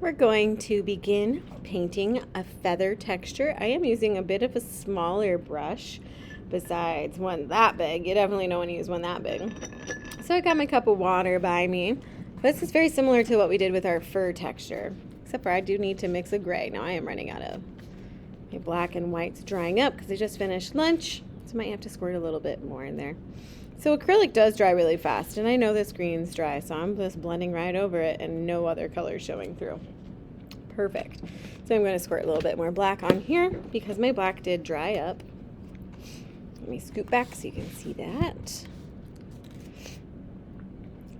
We're going to begin painting a feather texture. I am using a bit of a smaller brush besides one that big. You definitely don't want to use one that big. So I got my cup of water by me. This is very similar to what we did with our fur texture, except for I do need to mix a gray. Now I am running out of my black and whites drying up because I just finished lunch, so I might have to squirt a little bit more in there. So acrylic does dry really fast, and I know this green's dry, so I'm just blending right over it and no other color showing through. Perfect. So I'm going to squirt a little bit more black on here because my black did dry up. Let me scoot back so you can see that.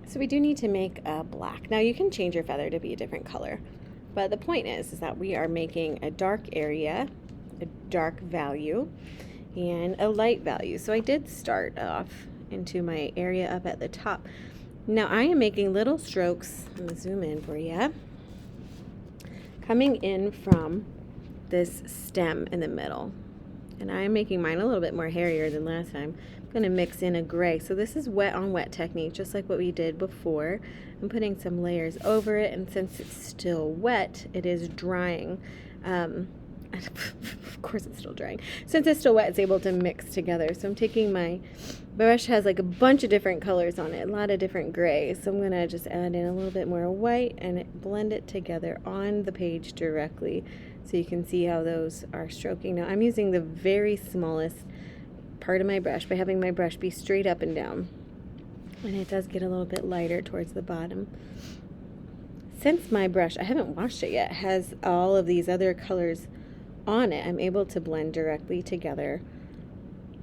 So we do need to make a black. Now you can change your feather to be a different color, but the point is that we are making a dark area, a dark value, and a light value. So I did start off into my area up at the top. Now I am making little strokes. I'm going to zoom in for you. Coming in from this stem in the middle. And I'm making mine a little bit more hairier than last time. I'm going to mix in a gray. So this is wet on wet technique, just like what we did before. I'm putting some layers over it, and since it's still wet, it is drying. Of course it's still drying. Since it's still wet, it's able to mix together. So I'm taking my brush, has like a bunch of different colors on it, a lot of different grays. So I'm going to just add in a little bit more white and blend it together on the page directly so you can see how those are stroking. Now I'm using the very smallest part of my brush by having my brush be straight up and down. And it does get a little bit lighter towards the bottom. Since my brush, I haven't washed it yet, has all of these other colors on it, I'm able to blend directly together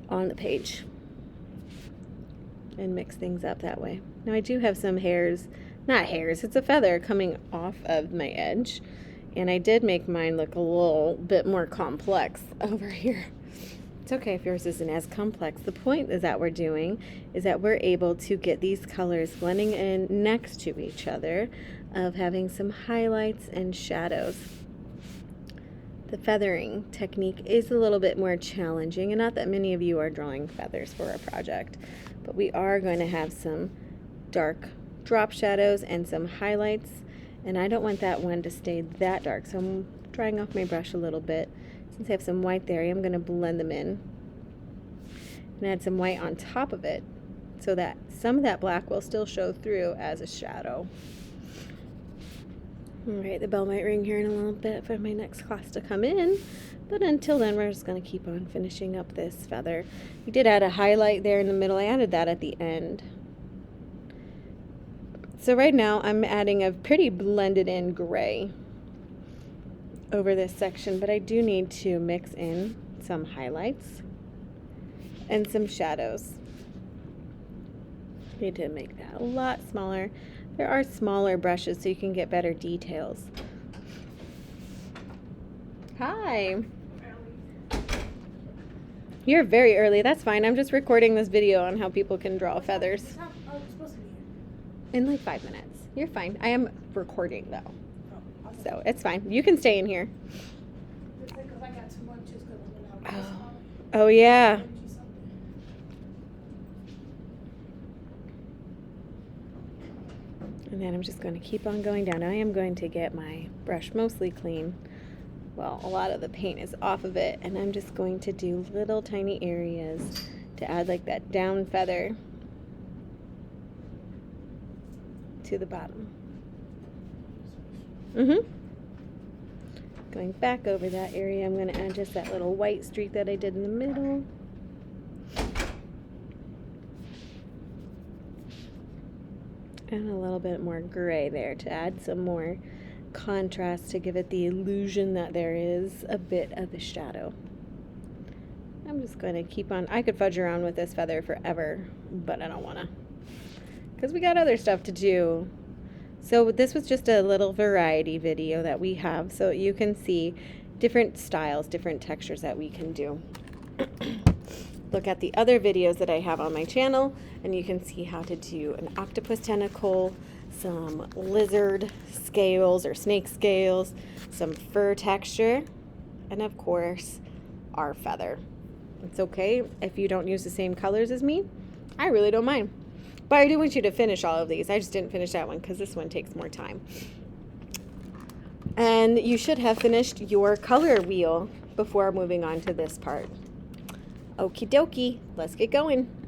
on the page and mix things up that way. Now I do have some hairs, not hairs, it's a feather coming off of my edge, and I did make mine look a little bit more complex over here. It's okay if yours isn't as complex. The point is that we're doing is that we're able to get these colors blending in next to each other, of having some highlights and shadows. The feathering technique is a little bit more challenging, and not that many of you are drawing feathers for a project, but we are going to have some dark drop shadows and some highlights, and I don't want that one to stay that dark, so I'm drying off my brush a little bit. Since I have some white there, I'm going to blend them in and add some white on top of it so that some of that black will still show through as a shadow. Alright, the bell might ring here in a little bit for my next class to come in, but until then we're just going to keep on finishing up this feather. We did add a highlight there in the middle. I added that at the end. So right now I'm adding a pretty blended in gray over this section, but I do need to mix in some highlights and some shadows. Need to make that a lot smaller. There are smaller brushes so you can get better details. Hi. You're very early. That's fine. I'm just recording this video on how people can draw feathers. It's supposed to be In like 5 minutes. You're fine. I am recording though. So it's fine. You can stay in here. It's like 'cause I got too much just 'cause when I was Oh yeah. And then I'm just going to keep on going down. I am going to get my brush mostly clean. Well, a lot of the paint is off of it, and I'm just going to do little tiny areas to add like that down feather to the bottom. Going back over that area, I'm going to add just that little white streak that I did in the middle. And a little bit more gray there to add some more contrast to give it the illusion that there is a bit of a shadow. I'm just going to keep on. I could fudge around with this feather forever, but I don't want to, because we got other stuff to do. So this was just a little variety video that we have so you can see different styles, different textures that we can do. Look at the other videos that I have on my channel, and you can see how to do an octopus tentacle, some lizard scales or snake scales, some fur texture, and of course, our feather. It's okay if you don't use the same colors as me. I really don't mind. But I do want you to finish all of these. I just didn't finish that one because this one takes more time. And you should have finished your color wheel before moving on to this part. Okie dokie, let's get going.